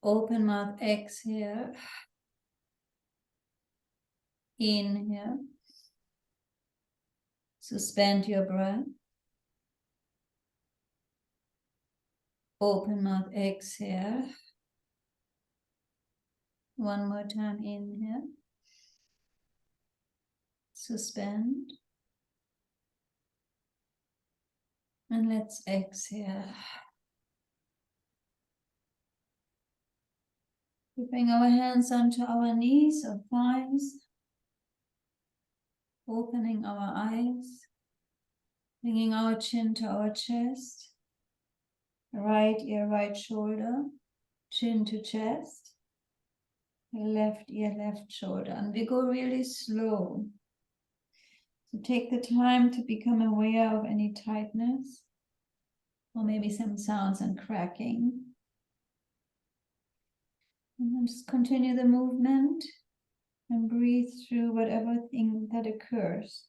Open mouth, exhale. Inhale. Suspend your breath. Open mouth, exhale. One more time, inhale. Suspend. And let's exhale. We bring our hands onto our knees or thighs. Opening our eyes. Bringing our chin to our chest. Right ear, right shoulder. Chin to chest. Left ear, left shoulder. And we go really slow. So take the time to become aware of any tightness. Or maybe some sounds and cracking. And then just continue the movement. And breathe through whatever thing that occurs.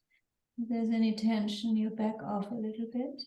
If there's any tension, you back off a little bit.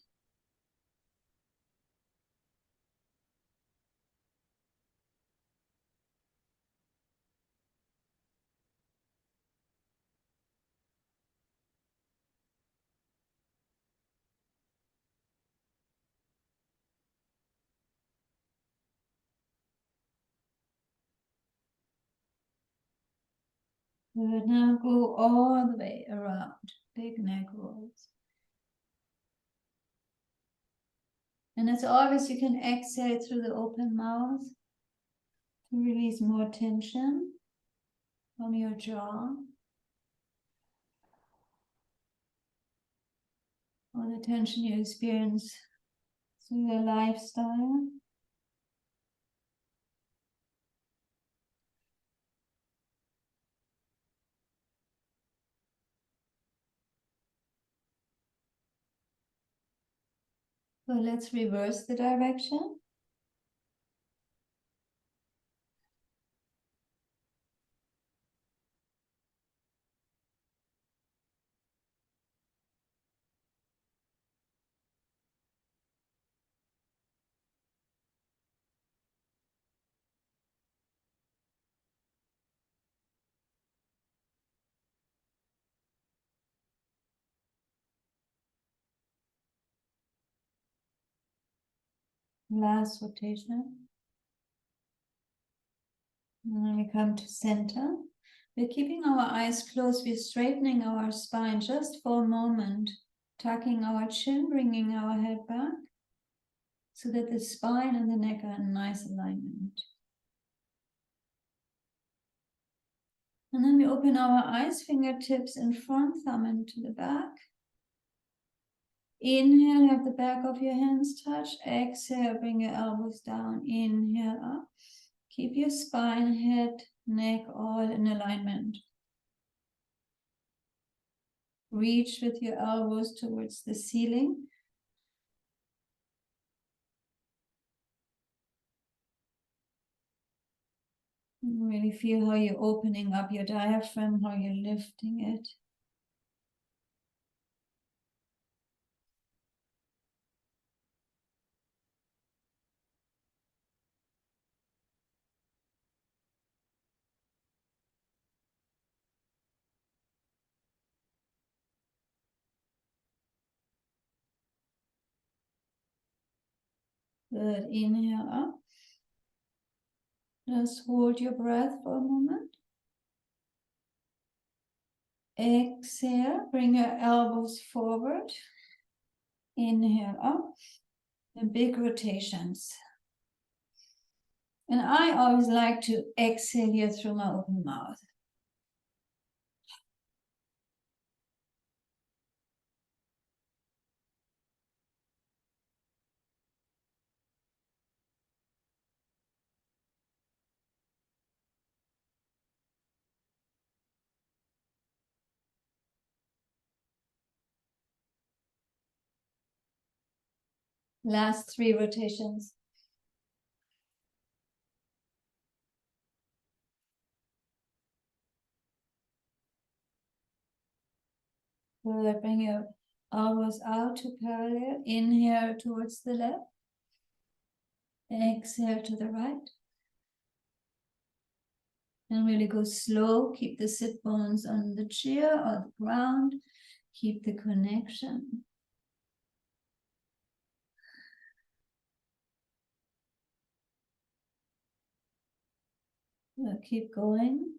Good. Now go all the way around. Big neck rolls. And as always, you can exhale through the open mouth to release more tension from your jaw. Or the tension you experience through your lifestyle. So let's reverse the direction. Last rotation. And then we come to center. We're keeping our eyes closed. We're straightening our spine just for a moment. Tucking our chin, bringing our head back. So that the spine and the neck are in nice alignment. And then we open our eyes, fingertips in front, thumb into the back. Inhale, have the back of your hands touch. Exhale, bring your elbows down. Inhale up. Keep your spine, head, neck all in alignment. Reach with your elbows towards the ceiling. Really feel how you're opening up your diaphragm, how you're lifting it. Good. Inhale up. Just hold your breath for a moment. Exhale, bring your elbows forward. Inhale up. And big rotations. And I always like to exhale here through my open mouth. Last 3 rotations. Good. Bring your elbows out to parallel. Inhale towards the left. Exhale to the right. And really go slow. Keep the sit bones on the chair or the ground. Keep the connection. Keep going.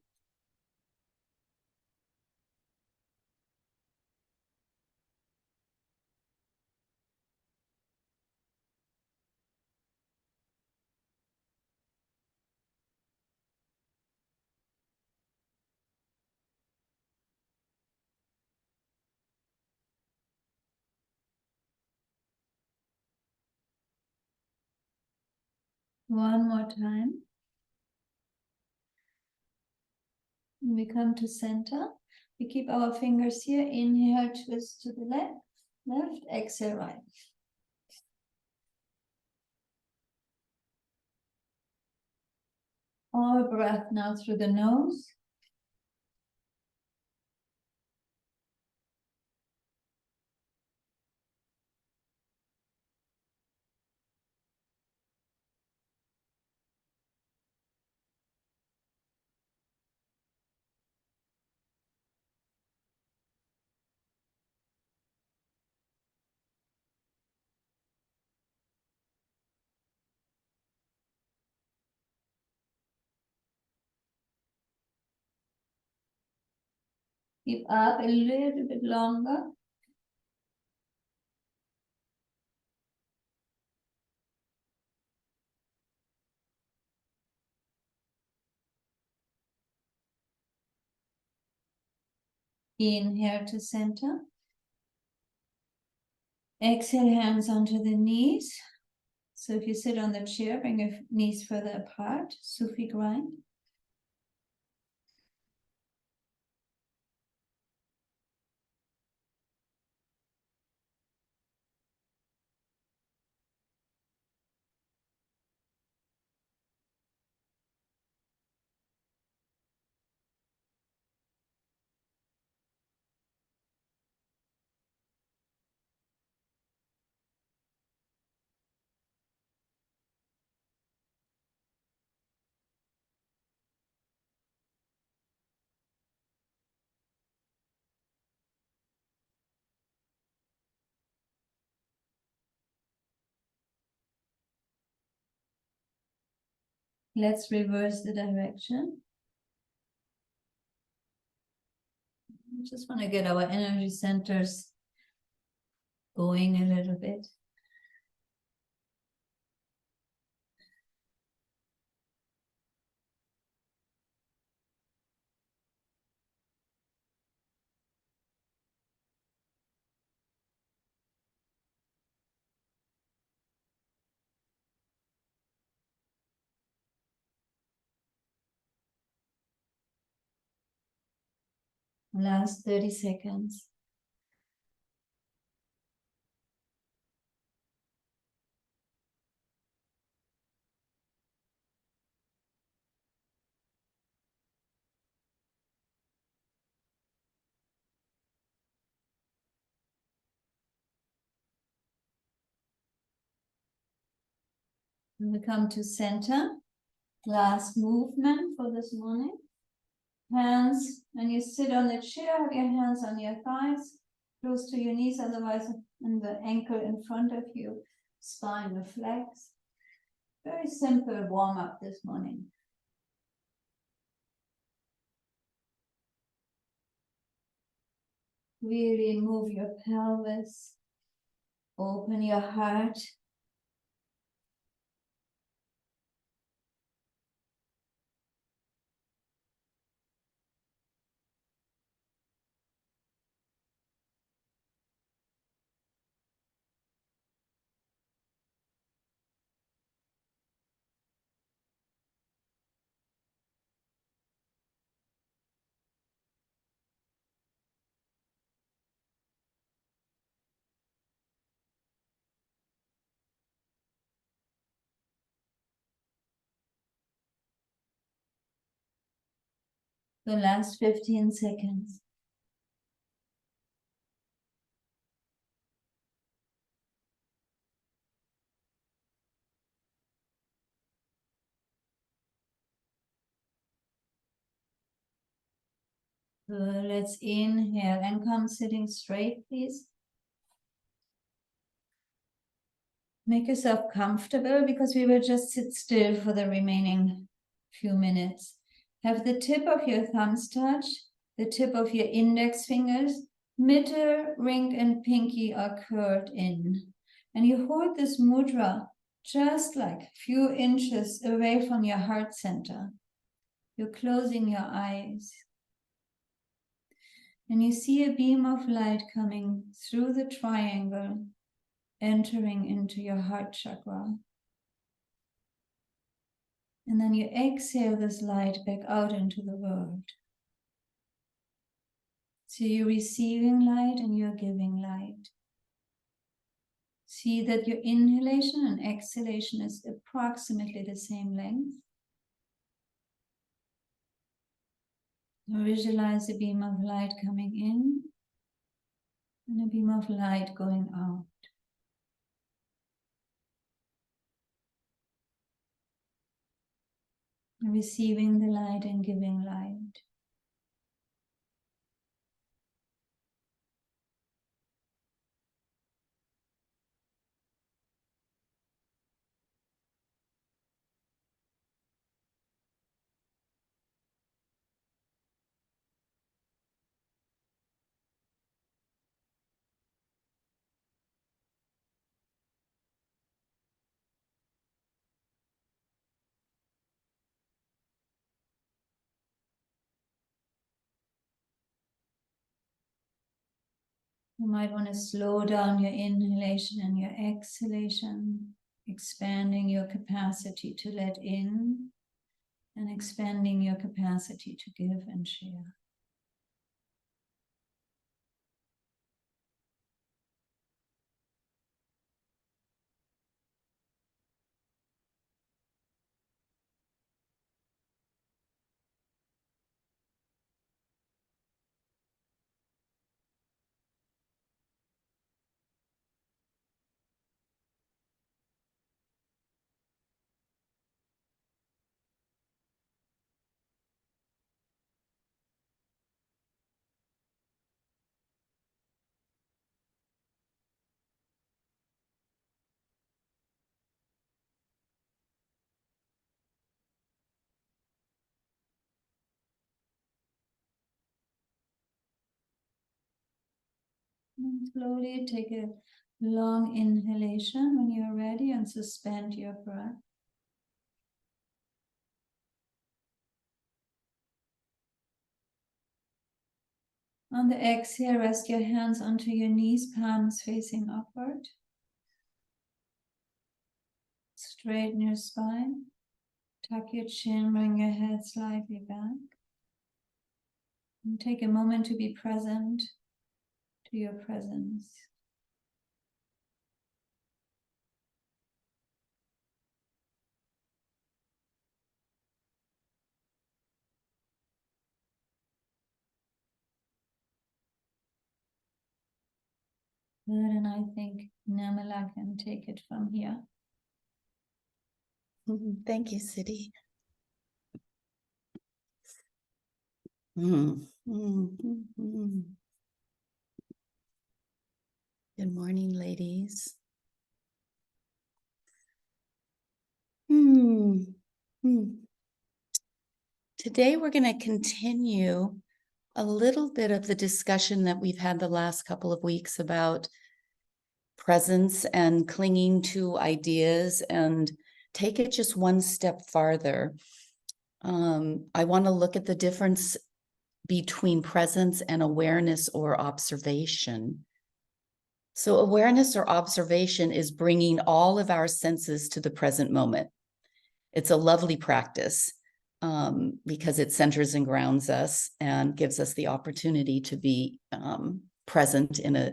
One more time. We come to center. We keep our fingers here. Inhale, twist to the left, exhale, right. All breath now through the nose. Keep up a little bit longer. Inhale to center. Exhale, hands onto the knees. So if you sit on the chair, bring your knees further apart. Sufi grind. Let's reverse the direction. We just want to get our energy centers going a little bit. Last 30 seconds. And we come to center. Last movement for this morning. Hands, and you sit on the chair, have your hands on your thighs, close to your knees, otherwise and the ankle in front of you, spine reflex. Very simple warm up this morning. Really move your pelvis, open your heart. The last 15 seconds. Good. Let's inhale and come sitting straight, please. Make yourself comfortable because we will just sit still for the remaining few minutes. Have the tip of your thumbs touch, the tip of your index fingers, middle, ring, and pinky are curled in. And you hold this mudra just like a few inches away from your heart center. You're closing your eyes. And you see a beam of light coming through the triangle, entering into your heart chakra. And then you exhale this light back out into the world. So you're receiving light and you're giving light. See that your inhalation and exhalation is approximately the same length. Visualize a beam of light coming in and a beam of light going out. Receiving the light and giving light. You might want to slow down your inhalation and your exhalation, expanding your capacity to let in and expanding your capacity to give and share. And slowly take a long inhalation when you're ready and suspend your breath. On the exhale, rest your hands onto your knees, palms facing upward. Straighten your spine. Tuck your chin, bring your head slightly back. And take a moment to be present to your presence. Good, and I think Namala can take it from here. Thank you, Siddhi. Good morning, ladies. Today we're going to continue a little bit of the discussion that we've had the last couple of weeks about presence and clinging to ideas, and take it just one step farther. I want to look at the difference between presence and awareness or observation. So awareness or observation is bringing all of our senses to the present moment. It's a lovely practice because it centers and grounds us and gives us the opportunity to be present in a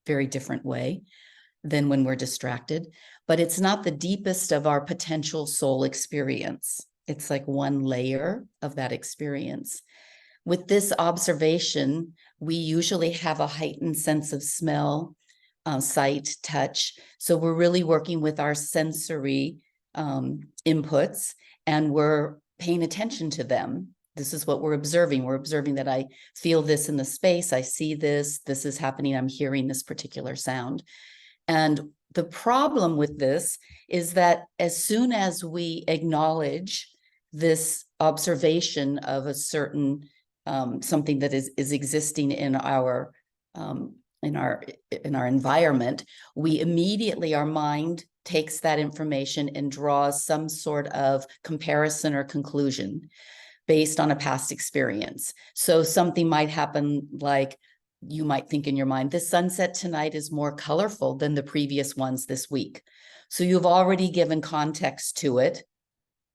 very different way than when we're distracted. But it's not the deepest of our potential soul experience. It's like one layer of that experience. With this observation, we usually have a heightened sense of smell, sight, touch. So we're really working with our sensory inputs, and we're paying attention to them. This is what we're observing. We're observing that I feel this in the space. I see this. This is happening. I'm hearing this particular sound. And the problem with this is that as soon as we acknowledge this observation of a certain something that is existing in our environment, we immediately, our mind takes that information and draws some sort of comparison or conclusion based on a past experience. So something might happen like, you might think in your mind, this sunset tonight is more colorful than the previous ones this week. So you've already given context to it.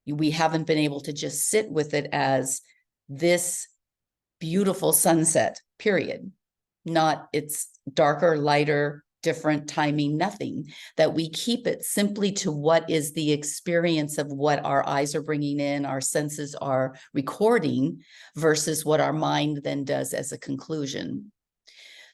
We haven't been able to just sit with it as this beautiful sunset, period. Not it's darker, lighter, different timing, nothing. That we keep it simply to what is the experience of what our eyes are bringing in, our senses are recording, versus what our mind then does as a conclusion.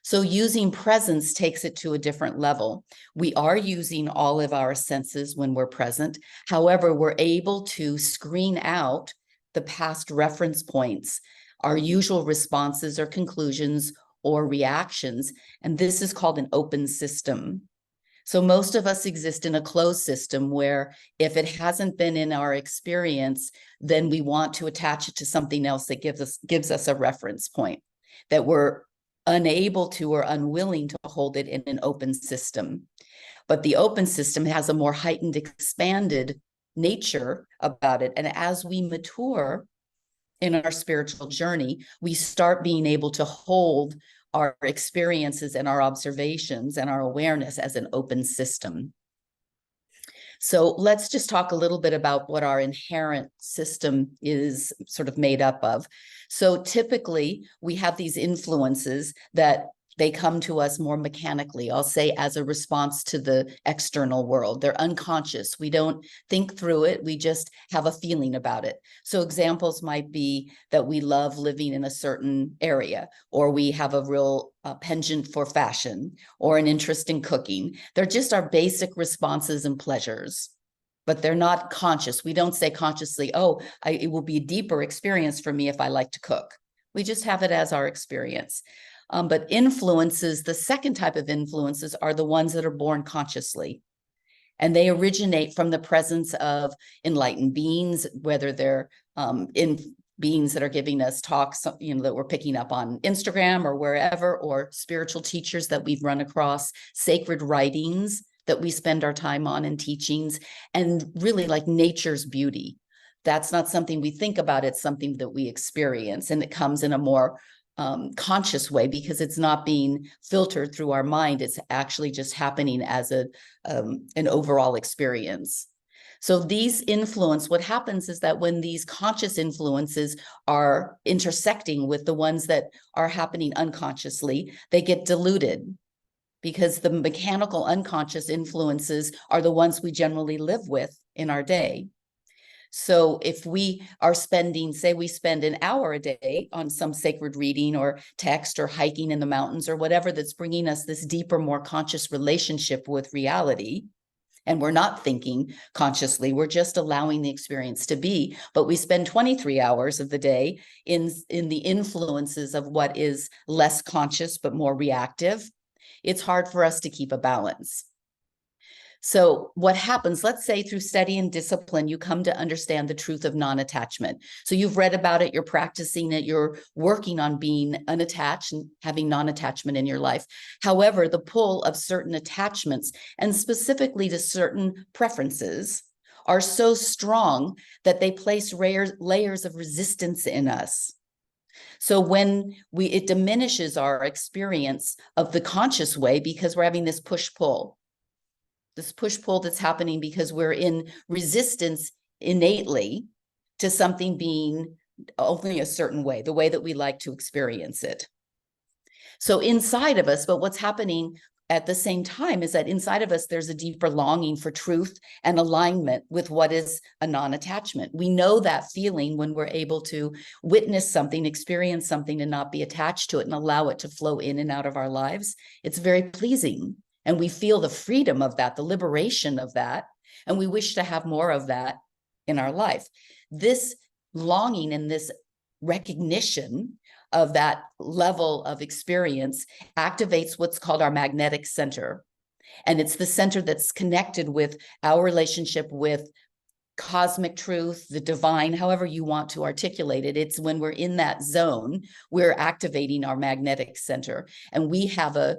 So using presence takes it to a different level. We are using all of our senses when we're present. However, we're able to screen out the past reference points, our usual responses or conclusions or reactions, and this is called an open system. So most of us exist in a closed system where if it hasn't been in our experience, then we want to attach it to something else that gives us a reference point, that we're unable to or unwilling to hold it in an open system. But the open system has a more heightened, expanded nature about it. And as we mature in our spiritual journey, we start being able to hold our experiences and our observations and our awareness as an open system. So let's just talk a little bit about what our inherent system is sort of made up of. So typically we have these influences that they come to us more mechanically, I'll say, as a response to the external world. They're unconscious. We don't think through it. We just have a feeling about it. So examples might be that we love living in a certain area, or we have a real penchant for fashion, or an interest in cooking. They're just our basic responses and pleasures, but they're not conscious. We don't say consciously, oh, it will be a deeper experience for me if I like to cook. We just have it as our experience. But influences, the second type of influences are the ones that are born consciously. And they originate from the presence of enlightened beings, whether they're in beings that are giving us talks, that we're picking up on Instagram or wherever, or spiritual teachers that we've run across, sacred writings that we spend our time on, and teachings, and really like nature's beauty. That's not something we think about. It's something that we experience, and it comes in a more conscious way because it's not being filtered through our mind. It's actually just happening as an overall experience. So these influence, what happens is that when these conscious influences are intersecting with the ones that are happening unconsciously, they get diluted, because the mechanical unconscious influences are the ones we generally live with in our day. So if we are spending, say we spend an hour a day on some sacred reading or text or hiking in the mountains or whatever that's bringing us this deeper, more conscious relationship with reality, and we're not thinking consciously, we're just allowing the experience to be, but we spend 23 hours of the day in the influences of what is less conscious but more reactive, it's hard for us to keep a balance. So what happens, let's say through study and discipline, you come to understand the truth of non-attachment. So you've read about it, you're practicing it, you're working on being unattached and having non-attachment in your life. However, the pull of certain attachments, and specifically to certain preferences, are so strong that they place layers of resistance in us. So when it diminishes our experience of the conscious way, because we're having this push-pull. This push-pull that's happening because we're in resistance innately to something being only a certain way, the way that we like to experience it. So inside of us, but what's happening at the same time is that inside of us, there's a deeper longing for truth and alignment with what is a non-attachment. We know that feeling when we're able to witness something, experience something, and not be attached to it and allow it to flow in and out of our lives. It's very pleasing. And we feel the freedom of that, the liberation of that, and we wish to have more of that in our life. This longing and this recognition of that level of experience activates what's called our magnetic center. And it's the center that's connected with our relationship with cosmic truth, the divine, however you want to articulate it. It's when we're in that zone, we're activating our magnetic center. And we have a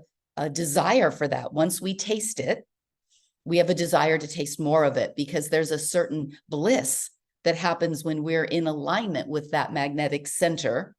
desire for that. Once we taste it, we have a desire to taste more of it, because there's a certain bliss that happens when we're in alignment with that magnetic center,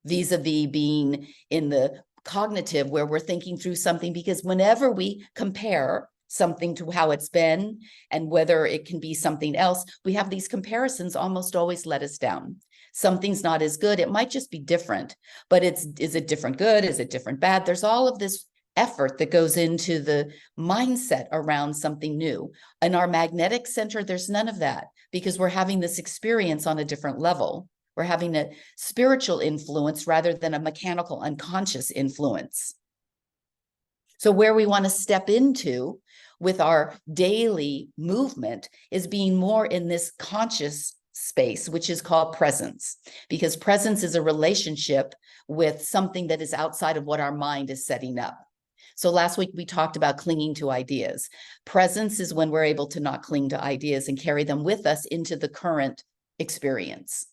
vis-a-vis being in the cognitive, where we're thinking through something. Because whenever we compare something to how it's been and whether it can be something else, we have these comparisons almost always let us down. Something's not as good. It might just be different, but is it different good? Is it different bad? There's all of this effort that goes into the mindset around something new. In our magnetic center, there's none of that, because we're having this experience on a different level. We're having a spiritual influence rather than a mechanical, unconscious influence. So where we want to step into with our daily movement is being more in this conscious space, which is called presence, because presence is a relationship with something that is outside of what our mind is setting up. So last week we talked about clinging to ideas. Presence is when we're able to not cling to ideas and carry them with us into the current experience.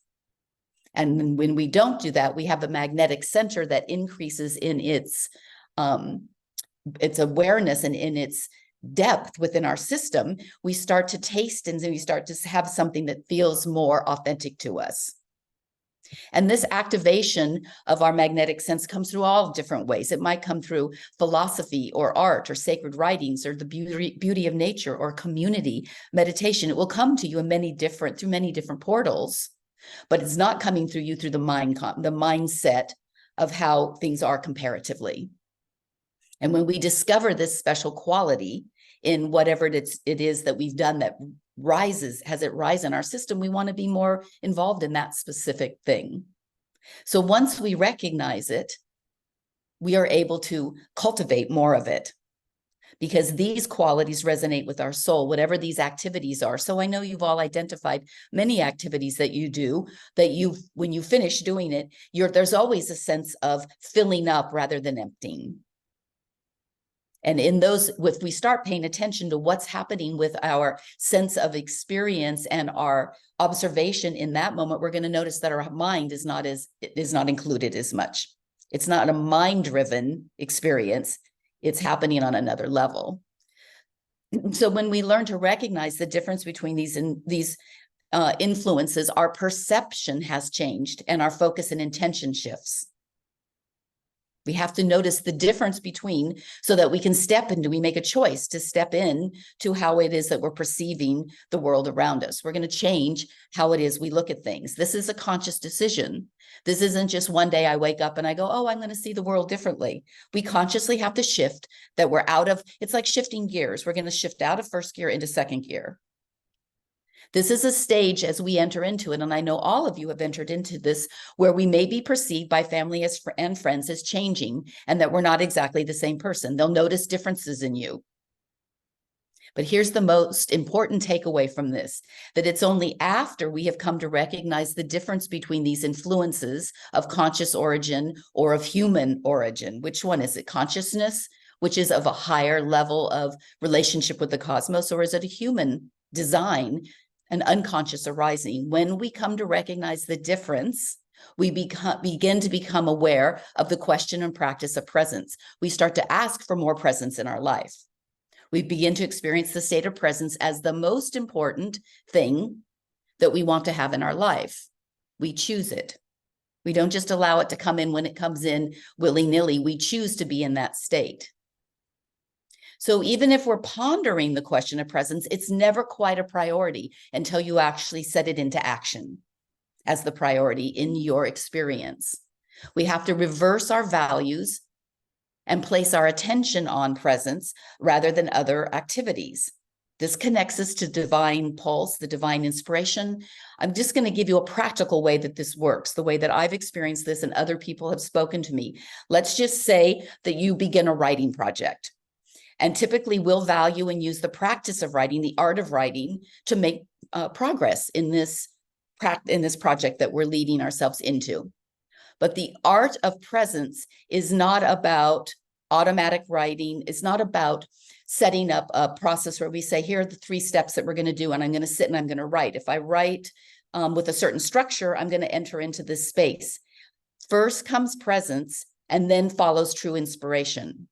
And when we don't do that, we have a magnetic center that increases in its awareness and in its depth within our system. We start to taste and we start to have something that feels more authentic to us. And this activation of our magnetic sense comes through all different ways. It might come through philosophy or art or sacred writings or the beauty of nature or community meditation. It will come to you in through many different portals, but it's not coming through you through the mindset of how things are comparatively. And when we discover this special quality in whatever it is that we've done that has it rise in our system, we want to be more involved in that specific thing. So once we recognize it, we are able to cultivate more of it, because these qualities resonate with our soul, whatever these activities are. So I know you've all identified many activities that you do that when you finish doing it, there's always a sense of filling up rather than emptying. And in those, if we start paying attention to what's happening with our sense of experience and our observation in that moment, we're going to notice that our mind is not included as much. It's not a mind-driven experience. It's happening on another level. So when we learn to recognize the difference between these influences, our perception has changed and our focus and intention shifts. We have to notice the difference between, so that we can we make a choice to step in to how it is that we're perceiving the world around us. We're going to change how it is we look at things. This is a conscious decision. This isn't just one day I wake up and I go, oh, I'm going to see the world differently. We consciously have to shift that we're it's like shifting gears. We're going to shift out of first gear into second gear. This is a stage as we enter into it, and I know all of you have entered into this, where we may be perceived by family and friends as changing, and that we're not exactly the same person. They'll notice differences in you. But here's the most important takeaway from this, that it's only after we have come to recognize the difference between these influences of conscious origin or of human origin. Which one is it? Consciousness, which is of a higher level of relationship with the cosmos, or is it a human design, an unconscious arising? When we come to recognize the difference, we begin to become aware of the question and practice of presence. We start to ask for more presence in our life. We begin to experience the state of presence as the most important thing that we want to have in our life. We choose it. We don't just allow it to come in when it comes in willy-nilly. We choose to be in that state. So even if we're pondering the question of presence, it's never quite a priority until you actually set it into action as the priority in your experience. We have to reverse our values and place our attention on presence rather than other activities. This connects us to divine pulse, the divine inspiration. I'm just going to give you a practical way that this works, the way that I've experienced this and other people have spoken to me. Let's just say that you begin a writing project. And typically we'll value and use the practice of writing, the art of writing, to make progress in this in this project that we're leading ourselves into. But the art of presence is not about automatic writing. It's not about setting up a process where we say, here are the 3 steps that we're going to do, and I'm going to sit and I'm going to write. If I write with a certain structure, I'm going to enter into this space. First comes presence, and then follows true inspiration.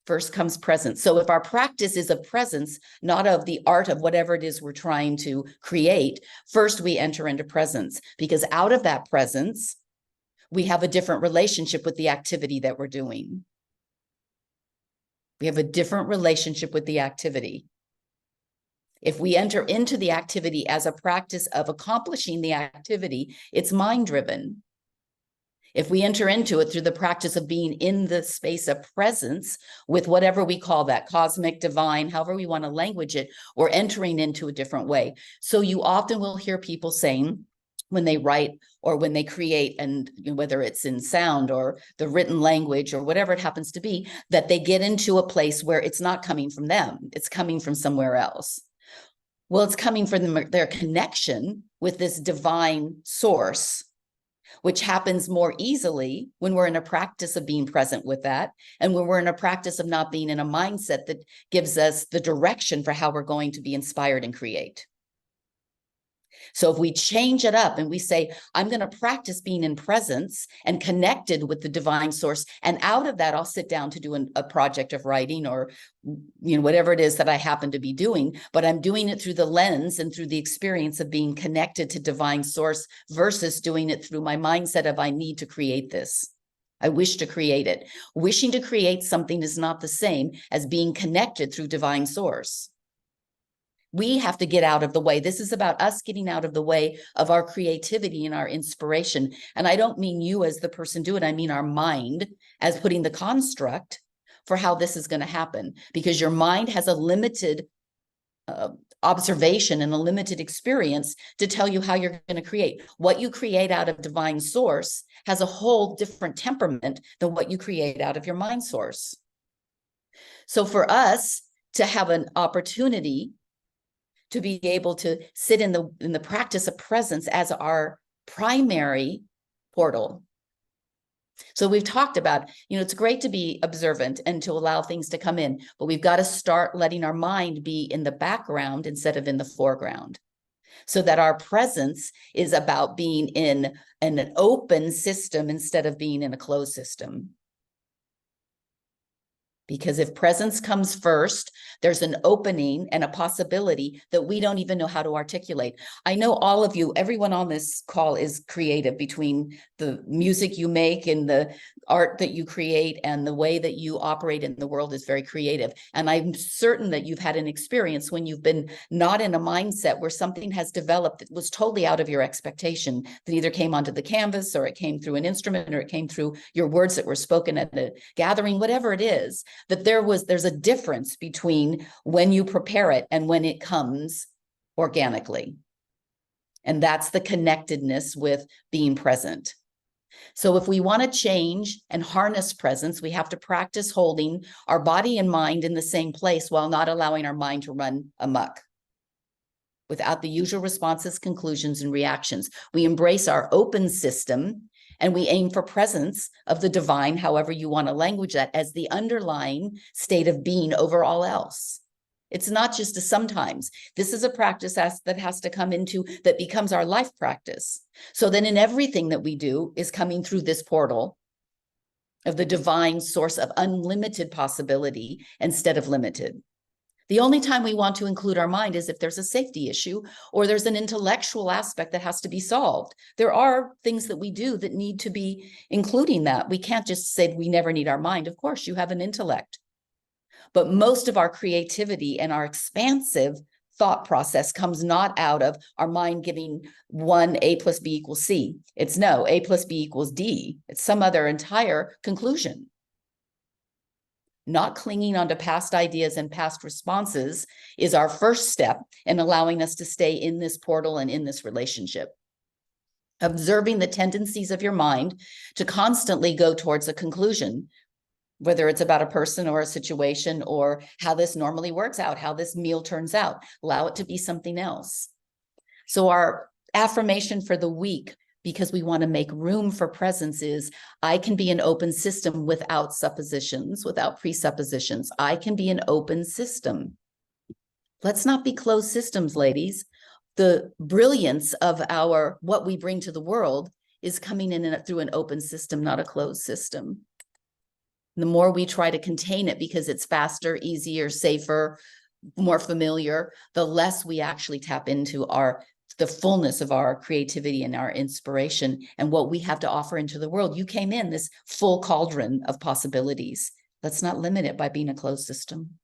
First comes presence. So if our practice is of presence, not of the art of whatever it is we're trying to create, first we enter into presence, because out of that presence, we have a different relationship with the activity that we're doing. We have a different relationship with the activity. If we enter into the activity as a practice of accomplishing the activity, it's mind-driven. If we enter into it through the practice of being in the space of presence with whatever we call that, cosmic, divine, however we want to language it, we're entering into a different way. So you often will hear people saying, when they write or when they create, and whether it's in sound or the written language or whatever it happens to be, that they get into a place where it's not coming from them, it's coming from somewhere else. Well, it's coming from their connection with this divine source, which happens more easily when we're in a practice of being present with that, and when we're in a practice of not being in a mindset that gives us the direction for how we're going to be inspired and create. So if we change it up and we say, I'm going to practice being in presence and connected with the divine source, and out of that, I'll sit down to do a project of writing or, whatever it is that I happen to be doing, but I'm doing it through the lens and through the experience of being connected to divine source versus doing it through my mindset of I need to create this. I wish to create it. Wishing to create something is not the same as being connected through divine source. We have to get out of the way. This is about us getting out of the way of our creativity and our inspiration. And I don't mean you as the person do it. I mean our mind as putting the construct for how this is going to happen, because your mind has a limited observation and a limited experience to tell you how you're going to create. What you create out of divine source has a whole different temperament than what you create out of your mind source. So for us to have an opportunity to be able to sit in the practice of presence as our primary portal. So we've talked about, it's great to be observant and to allow things to come in, but we've got to start letting our mind be in the background instead of in the foreground, so that our presence is about being in an open system instead of being in a closed system. Because if presence comes first, there's an opening and a possibility that we don't even know how to articulate. I know all of you, everyone on this call is creative, between the music you make and the art that you create and the way that you operate in the world is very creative. And I'm certain that you've had an experience when you've been not in a mindset where something has developed that was totally out of your expectation, that either came onto the canvas or it came through an instrument or it came through your words that were spoken at a gathering, whatever it is. That there's a difference between when you prepare it and when it comes organically. And that's the connectedness with being present. So if we want to change and harness presence, we have to practice holding our body and mind in the same place while not allowing our mind to run amok without the usual responses, conclusions, and reactions. We embrace our open system and we aim for presence of the divine, however you want to language that, as the underlying state of being over all else. It's not just a sometimes. This is a practice that has to come into, that becomes our life practice. So then in everything that we do is coming through this portal of the divine source of unlimited possibility instead of limited. The only time we want to include our mind is if there's a safety issue or there's an intellectual aspect that has to be solved. There are things that we do that need to be including that. We can't just say we never need our mind. Of course, you have an intellect. But most of our creativity and our expansive thought process comes not out of our mind giving one A plus B equals C. It's no, A plus B equals D. It's some other entire conclusion. Not clinging onto past ideas and past responses is our first step in allowing us to stay in this portal and in this relationship. Observing the tendencies of your mind to constantly go towards a conclusion, whether it's about a person or a situation or how this normally works out, how this meal turns out. Allow it to be something else. So our affirmation for the week, because we want to make room for presence, is I can be an open system without suppositions, without presuppositions. I can be an open system. Let's not be closed systems, ladies. The brilliance of what we bring to the world is coming in through an open system, not a closed system. The more we try to contain it because it's faster, easier, safer, more familiar, the less we actually tap into the fullness of our creativity and our inspiration and what we have to offer into the world. You came in this full cauldron of possibilities. Let's not limit it by being a closed system.